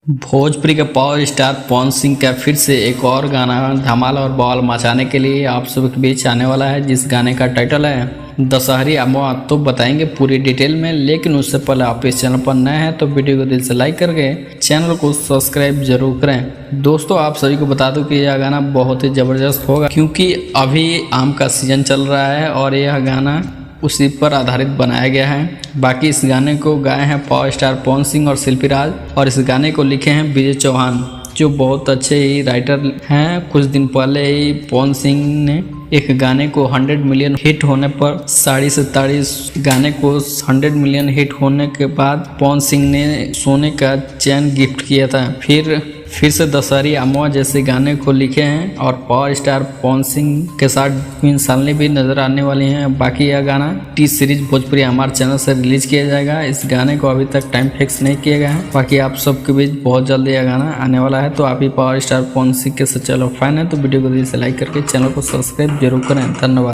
भोजपुरी के power star Pawan Singh का फिर से एक और गाना धमाल और बवाल मचाने के लिए आप सभी के बीच आने वाला है, जिस गाने का टाइटल है दशहरी अमवा। तो बताएंगे पूरी डिटेल में, लेकिन उससे पहले आप इस चैनल पर नए हैं तो वीडियो को दिल से लाइक करके चैनल को सब्सक्राइब जरूर करें। दोस्तों आप सभी को बता दूं कि यह गाना बहुत ही ज़बरदस्त होगा, क्योंकि अभी आम का सीजन चल रहा है और यह गाना उसी पर आधारित बनाया गया है। बाकी इस गाने को गाए हैं पावर स्टार पवन सिंह और शिल्पी राज, और इस गाने को लिखे हैं विजय चौहान, जो बहुत अच्छे ही राइटर हैं। कुछ दिन पहले ही पवन सिंह ने एक गाने को 100 मिलियन हिट होने पर साड़ी से ताड़ी, गाने को 100 मिलियन हिट होने के बाद पवन सिंह ने सोने का चैन गिफ्ट किया था। फिर से दशहरी अमवा जैसे गाने को लिखे हैं, और पावर स्टार पवन सिंह के साथ क्वीन शालिनी भी नजर आने वाली हैं। बाकी यह गाना टी सीरीज भोजपुरी हमारे चैनल से रिलीज किया जाएगा। इस गाने को अभी तक टाइम फिक्स नहीं किया गया है। बाकी आप सबके बीच बहुत जल्दी यह गाना आने वाला है। तो आप ही पावर स्टार पवन सिंह के सच्चे फैन है तो वीडियो को दिल से लाइक करके चैनल को सब्सक्राइब जरूर करें। धन्यवाद।